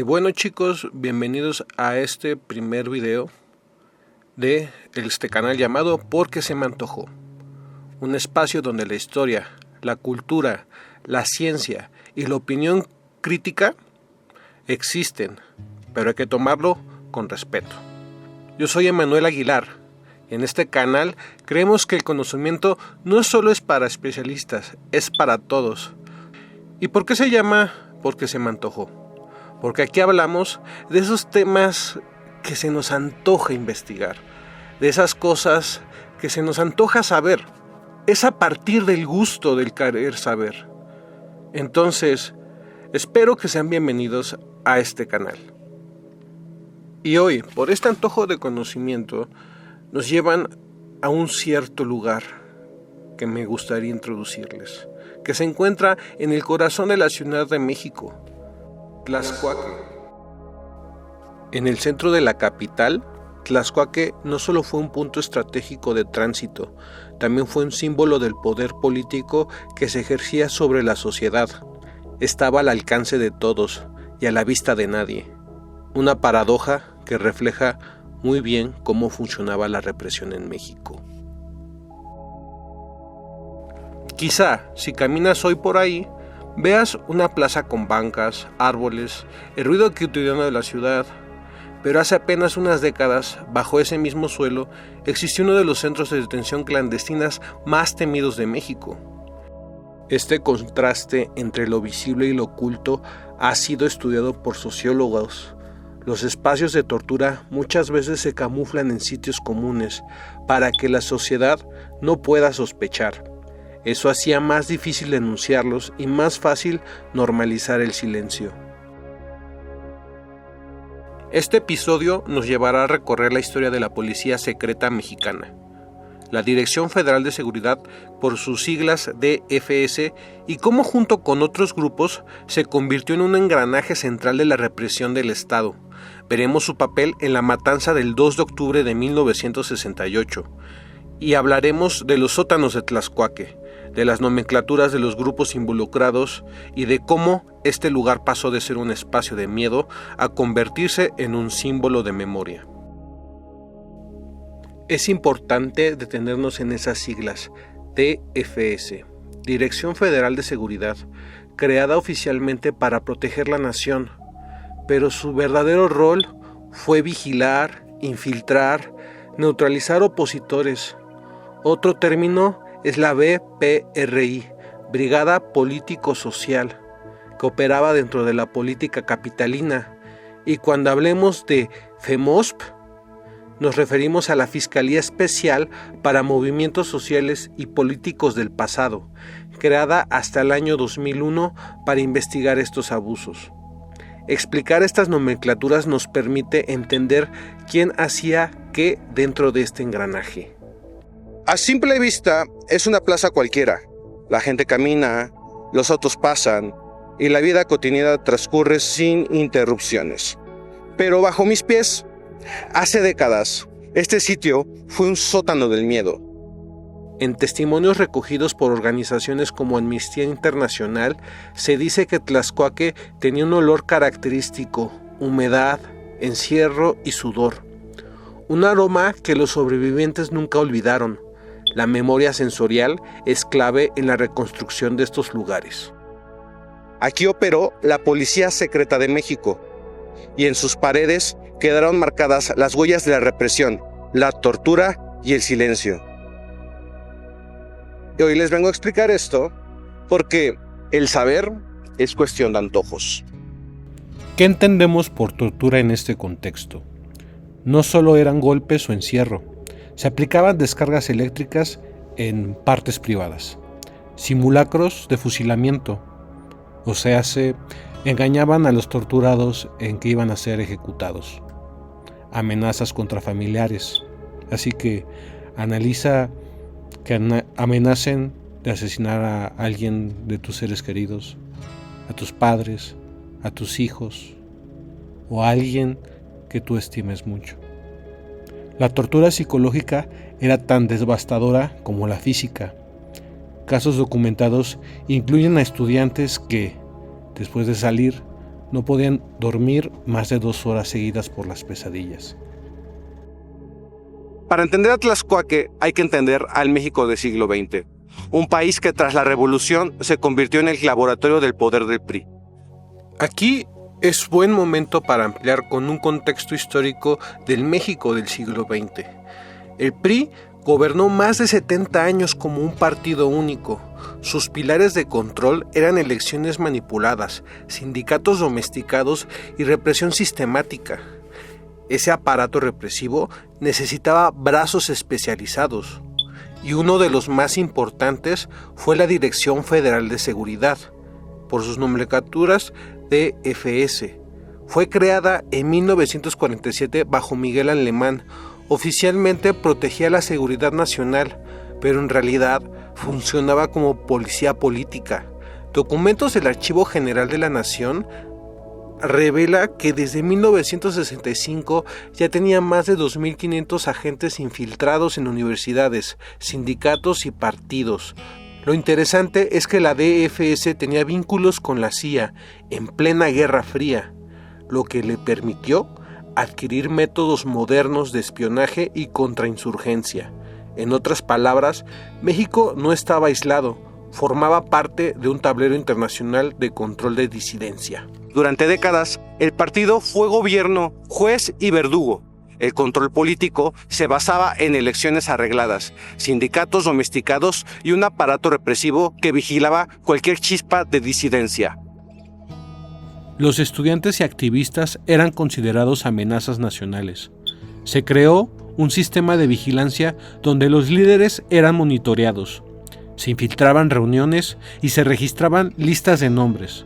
Bueno chicos, bienvenidos a este primer video de este canal llamado Porque se me antojó. Un espacio donde la historia, la cultura, la ciencia y la opinión crítica existen, pero hay que tomarlo con respeto. Yo soy Emanuel Aguilar. En este canal creemos que el conocimiento no solo es para especialistas, es para todos. ¿Y por qué se llama Porque se me antojó? Porque aquí hablamos de esos temas que se nos antoja investigar, de esas cosas que se nos antoja saber. Es a partir del gusto del querer saber. Entonces, espero que sean bienvenidos a este canal. Y hoy, por este antojo de conocimiento, nos llevan a un cierto lugar que me gustaría introducirles, que se encuentra en el corazón de la Ciudad de México, Tlaxcuaque. En el centro de la capital, Tlaxcuaque no solo fue un punto estratégico de tránsito, también fue un símbolo del poder político que se ejercía sobre la sociedad. Estaba al alcance de todos y a la vista de nadie. Una paradoja que refleja muy bien cómo funcionaba la represión en México. Quizá, si caminas hoy por ahí, veas una plaza con bancas, árboles, el ruido cotidiano de la ciudad, pero hace apenas unas décadas, bajo ese mismo suelo, existió uno de los centros de detención clandestinas más temidos de México. Este contraste entre lo visible y lo oculto ha sido estudiado por sociólogos. Los espacios de tortura muchas veces se camuflan en sitios comunes para que la sociedad no pueda sospechar. Eso hacía más difícil denunciarlos y más fácil normalizar el silencio. Este episodio nos llevará a recorrer la historia de la Policía Secreta Mexicana, la Dirección Federal de Seguridad, por sus siglas DFS, y cómo junto con otros grupos se convirtió en un engranaje central de la represión del Estado. Veremos su papel en la matanza del 2 de octubre de 1968 y hablaremos de los sótanos de Tlaxcuaque, de las nomenclaturas de los grupos involucrados y de cómo este lugar pasó de ser un espacio de miedo a convertirse en un símbolo de memoria. Es importante detenernos en esas siglas, DFS, Dirección Federal de Seguridad, creada oficialmente para proteger la nación, pero su verdadero rol fue vigilar, infiltrar, neutralizar opositores. Otro término es la BPRI, Brigada Político-Social, que operaba dentro de la política capitalina. Y cuando hablemos de FEMOSP, nos referimos a la Fiscalía Especial para Movimientos Sociales y Políticos del Pasado, creada hasta el año 2001 para investigar estos abusos. Explicar estas nomenclaturas nos permite entender quién hacía qué dentro de este engranaje. A simple vista es una plaza cualquiera. La gente camina, los autos pasan y la vida cotidiana transcurre sin interrupciones. Pero bajo mis pies, hace décadas, este sitio fue un sótano del miedo. En testimonios recogidos por organizaciones como Amnistía Internacional, se dice que Tlaxcuaque tenía un olor característico, humedad, encierro y sudor. Un aroma que los sobrevivientes nunca olvidaron. La memoria sensorial es clave en la reconstrucción de estos lugares. Aquí operó la Policía Secreta de México y en sus paredes quedaron marcadas las huellas de la represión, la tortura y el silencio. Y hoy les vengo a explicar esto porque el saber es cuestión de antojos. ¿Qué entendemos por tortura en este contexto? No solo eran golpes o encierro, se aplicaban descargas eléctricas en partes privadas, simulacros de fusilamiento, o sea, se engañaban a los torturados en que iban a ser ejecutados, amenazas contra familiares, así que analiza que amenacen de asesinar a alguien de tus seres queridos, a tus padres, a tus hijos o a alguien que tú estimes mucho. La tortura psicológica era tan devastadora como la física. Casos documentados incluyen a estudiantes que, Después de salir, no podían dormir más de 2 horas seguidas por las pesadillas. Para entender a Tlaxcuaque hay que entender al México del siglo XX, un país que tras la revolución se convirtió en el laboratorio del poder del PRI. Aquí es buen momento para ampliar con un contexto histórico del México del siglo XX. El PRI gobernó más de 70 años como un partido único. Sus pilares de control eran elecciones manipuladas, sindicatos domesticados y represión sistemática. Ese aparato represivo necesitaba brazos especializados, y uno de los más importantes fue la Dirección Federal de Seguridad, por sus nomenclaturas DFS. Fue creada en 1947 bajo Miguel Alemán. Oficialmente protegía la seguridad nacional, pero en realidad funcionaba como policía política. Documentos del Archivo General de la Nación revela que desde 1965 ya tenía más de 2.500 agentes infiltrados en universidades, sindicatos y partidos. Lo interesante es que la DFS tenía vínculos con la CIA en plena Guerra Fría, lo que le permitió adquirir métodos modernos de espionaje y contrainsurgencia. En otras palabras, México no estaba aislado, formaba parte de un tablero internacional de control de disidencia. Durante décadas, el partido fue gobierno, juez y verdugo. El control político se basaba en elecciones arregladas, sindicatos domesticados y un aparato represivo que vigilaba cualquier chispa de disidencia. Los estudiantes y activistas eran considerados amenazas nacionales. Se creó un sistema de vigilancia donde los líderes eran monitoreados. Se infiltraban reuniones y se registraban listas de nombres.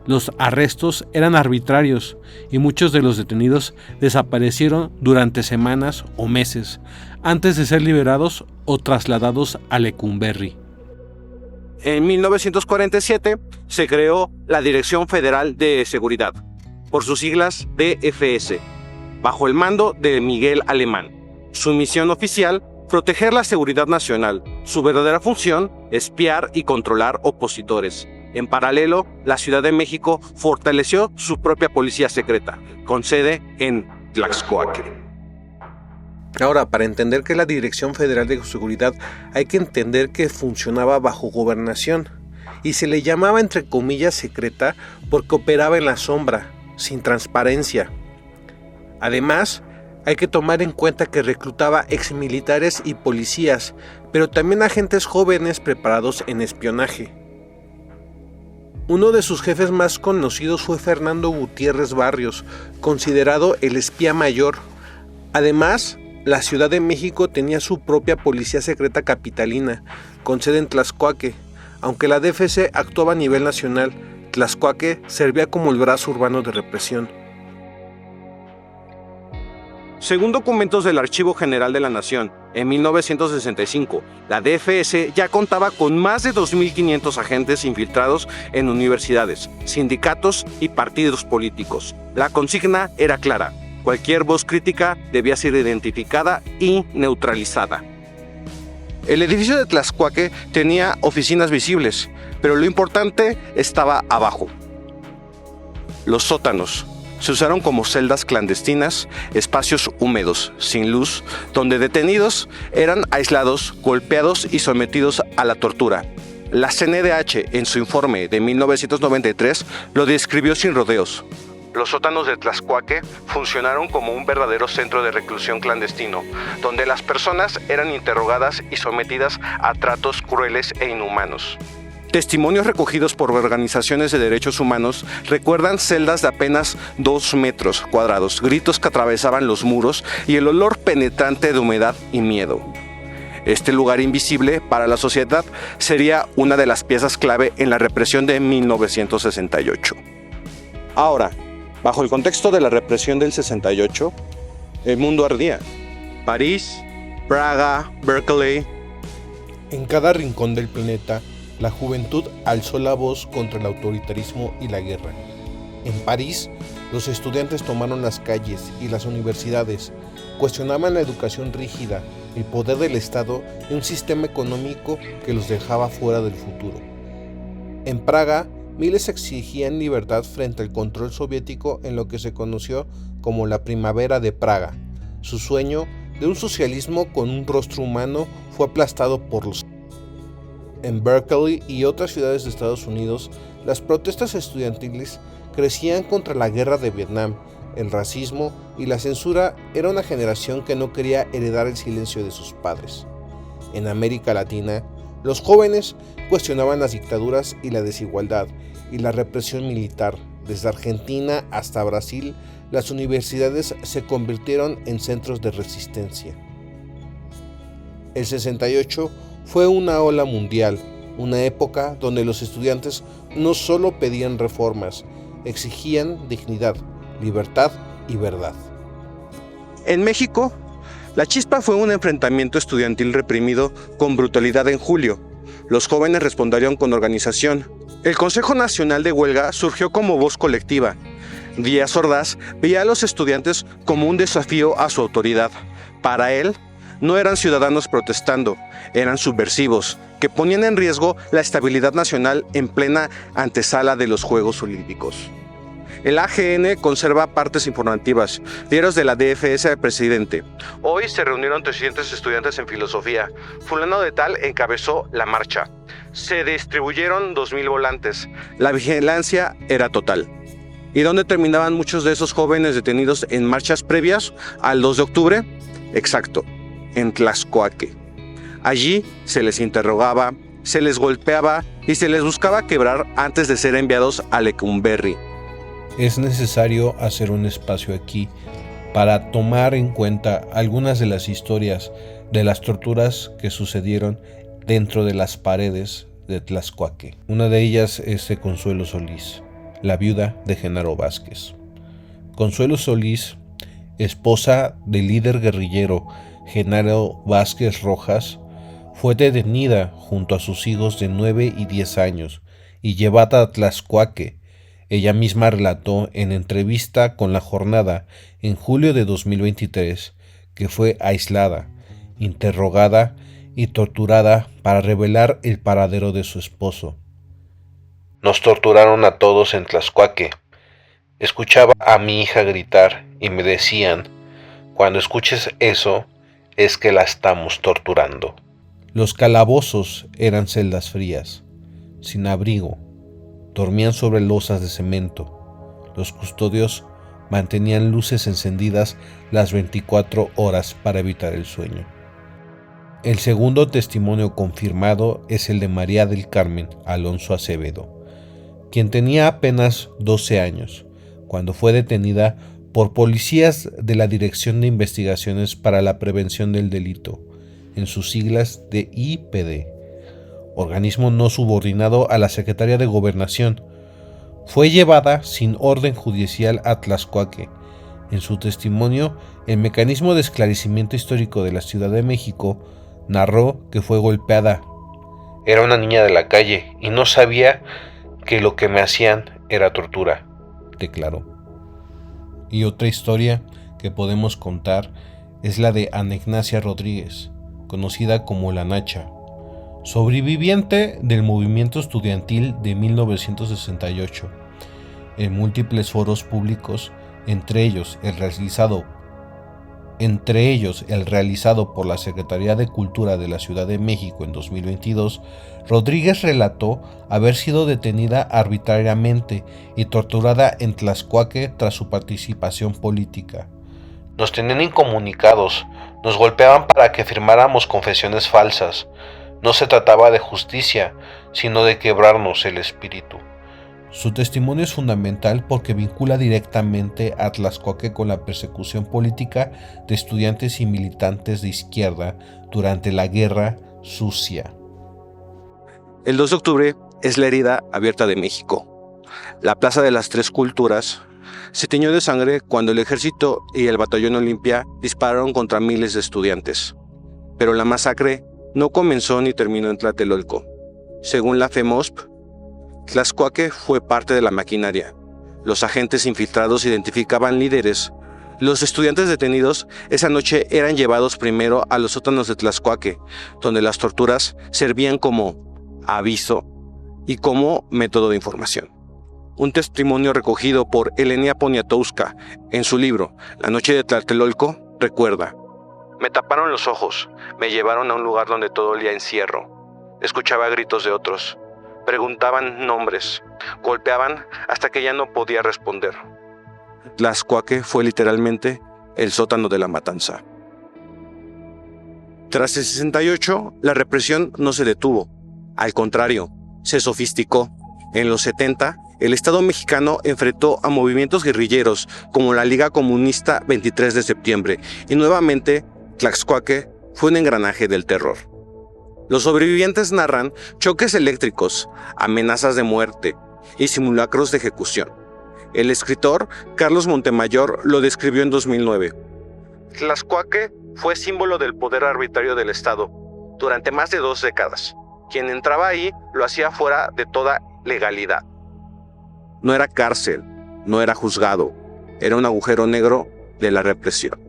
Los arrestos eran arbitrarios y muchos de los detenidos desaparecieron durante semanas o meses antes de ser liberados o trasladados a Lecumberri. En 1947 se creó la Dirección Federal de Seguridad, por sus siglas DFS, bajo el mando de Miguel Alemán. Su misión oficial, proteger la seguridad nacional. Su verdadera función, espiar y controlar opositores. En paralelo, la Ciudad de México fortaleció su propia policía secreta, con sede en Tlaxcuaque. Ahora, para entender qué es la Dirección Federal de Seguridad, hay que entender que funcionaba bajo gobernación, y se le llamaba entre comillas secreta porque operaba en la sombra, sin transparencia. Además, hay que tomar en cuenta que reclutaba exmilitares y policías, pero también agentes jóvenes preparados en espionaje. Uno de sus jefes más conocidos fue Fernando Gutiérrez Barrios, considerado el espía mayor. Además, la Ciudad de México tenía su propia policía secreta capitalina, con sede en Tlaxcuaque. Aunque la DFS actuaba a nivel nacional, Tlaxcuaque servía como el brazo urbano de represión. Según documentos del Archivo General de la Nación, en 1965, la DFS ya contaba con más de 2.500 agentes infiltrados en universidades, sindicatos y partidos políticos. La consigna era clara: cualquier voz crítica debía ser identificada y neutralizada. El edificio de Tlaxcuaque tenía oficinas visibles, pero lo importante estaba abajo. Los sótanos se usaron como celdas clandestinas, espacios húmedos, sin luz, donde detenidos eran aislados, golpeados y sometidos a la tortura. La CNDH, en su informe de 1993, lo describió sin rodeos. Los sótanos de Tlaxcuaque funcionaron como un verdadero centro de reclusión clandestino, donde las personas eran interrogadas y sometidas a tratos crueles e inhumanos. Testimonios recogidos por organizaciones de derechos humanos recuerdan celdas de apenas 2 metros cuadrados, gritos que atravesaban los muros y el olor penetrante de humedad y miedo. Este lugar invisible para la sociedad sería una de las piezas clave en la represión de 1968. Ahora, bajo el contexto de la represión del 68, el mundo ardía. París, Praga, Berkeley. En cada rincón del planeta, la juventud alzó la voz contra el autoritarismo y la guerra. En París, los estudiantes tomaron las calles y las universidades, cuestionaban la educación rígida, el poder del Estado y un sistema económico que los dejaba fuera del futuro. En Praga, miles exigían libertad frente al control soviético en lo que se conoció como la Primavera de Praga. Su sueño de un socialismo con un rostro humano fue aplastado por los... En Berkeley y otras ciudades de Estados Unidos, las protestas estudiantiles crecían contra la guerra de Vietnam, el racismo y la censura. Era una generación que no quería heredar el silencio de sus padres. En América Latina, los jóvenes cuestionaban las dictaduras y la desigualdad y la represión militar. Desde Argentina hasta Brasil, las universidades se convirtieron en centros de resistencia. El 68 fue una ola mundial, una época donde los estudiantes no solo pedían reformas, exigían dignidad, libertad y verdad. En México, la chispa fue un enfrentamiento estudiantil reprimido con brutalidad en julio. Los jóvenes respondieron con organización. El Consejo Nacional de Huelga surgió como voz colectiva. Díaz Ordaz veía a los estudiantes como un desafío a su autoridad. Para él, no eran ciudadanos protestando, eran subversivos, que ponían en riesgo la estabilidad nacional en plena antesala de los Juegos Olímpicos. El AGN conserva partes informativas, diarios de la DFS del presidente. Hoy se reunieron 300 estudiantes en filosofía. Fulano de tal encabezó la marcha. Se distribuyeron 2,000 volantes. La vigilancia era total. ¿Y dónde terminaban muchos de esos jóvenes detenidos en marchas previas al 2 de octubre? Exacto, en Tlaxcoaque. Allí se les interrogaba, se les golpeaba y se les buscaba quebrar antes de ser enviados a Lecumberri. Es necesario hacer un espacio aquí para tomar en cuenta algunas de las historias de las torturas que sucedieron dentro de las paredes de Tlaxcoaque. Una de ellas es de Consuelo Solís, la viuda de Genaro Vázquez. Consuelo Solís, esposa del líder guerrillero Genaro Vázquez Rojas, fue detenida junto a sus hijos de 9 y 10 años y llevada a Tlaxcoaque. Ella misma relató en entrevista con La Jornada en julio de 2023 que fue aislada, interrogada y torturada para revelar el paradero de su esposo. Nos torturaron a todos en Tlaxcoaque. Escuchaba a mi hija gritar y me decían, cuando escuches eso, es que la estamos torturando. Los calabozos eran celdas frías, sin abrigo. Dormían sobre losas de cemento. Los custodios mantenían luces encendidas las 24 horas para evitar el sueño. El segundo testimonio confirmado es el de María del Carmen Alonso Acevedo, quien tenía apenas 12 años, cuando fue detenida por policías de la Dirección de Investigaciones para la Prevención del Delito, en sus siglas de IPD, organismo no subordinado a la Secretaría de Gobernación. Fue llevada sin orden judicial a Tlaxcoaque. En su testimonio, el Mecanismo de Esclarecimiento Histórico de la Ciudad de México narró que fue golpeada. Era una niña de la calle y no sabía que lo que me hacían era tortura, declaró. Y otra historia que podemos contar es la de Ana Ignacia Rodríguez, conocida como La Nacha, sobreviviente del movimiento estudiantil de 1968. En múltiples foros públicos, entre ellos el realizado por la Secretaría de Cultura de la Ciudad de México en 2022, Rodríguez relató haber sido detenida arbitrariamente y torturada en Tlaxcoaque tras su participación política. Nos tenían incomunicados, nos golpeaban para que firmáramos confesiones falsas. No se trataba de justicia, sino de quebrarnos el espíritu. Su testimonio es fundamental porque vincula directamente a Tlaxcoaque con la persecución política de estudiantes y militantes de izquierda durante la Guerra Sucia. El 2 de octubre es la herida abierta de México. La Plaza de las Tres Culturas se tiñó de sangre cuando el ejército y el batallón Olimpia dispararon contra miles de estudiantes. Pero la masacre no comenzó ni terminó en Tlatelolco. Según la FEMOSP, Tlaxcoaque fue parte de la maquinaria. Los agentes infiltrados identificaban líderes. Los estudiantes detenidos esa noche eran llevados primero a los sótanos de Tlaxcoaque, donde las torturas servían como aviso y como método de información. Un testimonio recogido por Elenia Poniatowska en su libro La noche de Tlatelolco recuerda: me taparon los ojos, me llevaron a un lugar donde todo olía a encierro. Escuchaba gritos de otros, preguntaban nombres, golpeaban hasta que ya no podía responder. Tlaxcuaque fue literalmente el sótano de la matanza. Tras el 68, la represión no se detuvo. Al contrario, se sofisticó. En los 70, el Estado mexicano enfrentó a movimientos guerrilleros como la Liga Comunista 23 de septiembre y nuevamente Tlaxcuaque fue un engranaje del terror. Los sobrevivientes narran choques eléctricos, amenazas de muerte y simulacros de ejecución. El escritor Carlos Montemayor lo describió en 2009. Tlaxcuaque fue símbolo del poder arbitrario del Estado durante más de 2 décadas. Quien entraba ahí lo hacía fuera de toda legalidad. No era cárcel, no era juzgado, era un agujero negro de la represión.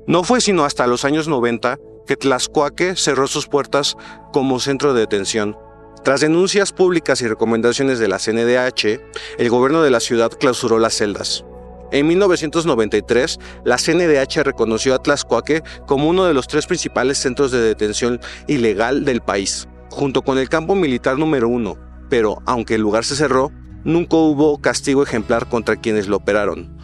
No fue sino hasta los años 90 que Tlaxcuaque cerró sus puertas como centro de detención. Tras denuncias públicas y recomendaciones de la CNDH, el gobierno de la ciudad clausuró las celdas. En 1993, la CNDH reconoció a Tlaxcuaque como uno de los 3 principales centros de detención ilegal del país, junto con el campo militar número 1, pero aunque el lugar se cerró, nunca hubo castigo ejemplar contra quienes lo operaron.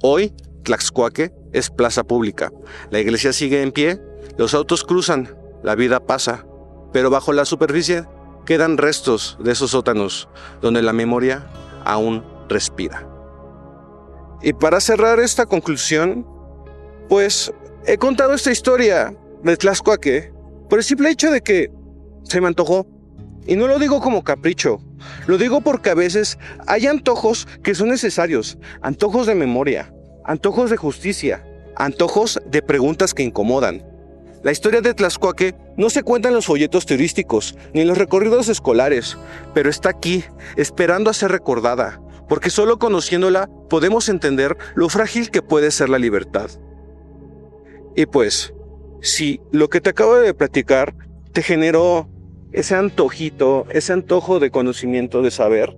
Hoy, Tlaxcuaque es plaza pública, la iglesia sigue en pie, los autos cruzan, la vida pasa, pero bajo la superficie quedan restos de esos sótanos, donde la memoria aún respira. Y para cerrar esta conclusión, pues he contado esta historia de Tlaxcuaque por el simple hecho de que se me antojó. Y no lo digo como capricho, lo digo porque a veces hay antojos que son necesarios, antojos de memoria, antojos de justicia, antojos de preguntas que incomodan. La historia de Tlaxcuaque no se cuenta en los folletos turísticos ni en los recorridos escolares, pero está aquí, esperando a ser recordada, porque solo conociéndola podemos entender lo frágil que puede ser la libertad. Y pues, si lo que te acabo de platicar te generó ese antojito, ese antojo de conocimiento, de saber,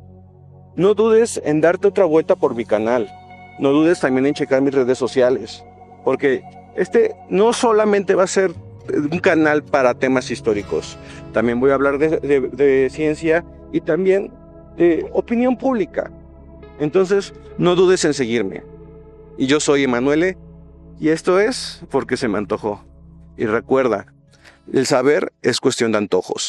no dudes en darte otra vuelta por mi canal. No dudes también en checar mis redes sociales, porque este no solamente va a ser un canal para temas históricos, también voy a hablar de ciencia y también de opinión pública. Entonces, no dudes en seguirme. Y yo soy Emanuele, y esto es Porque se me antojó. Y recuerda, el saber es cuestión de antojos.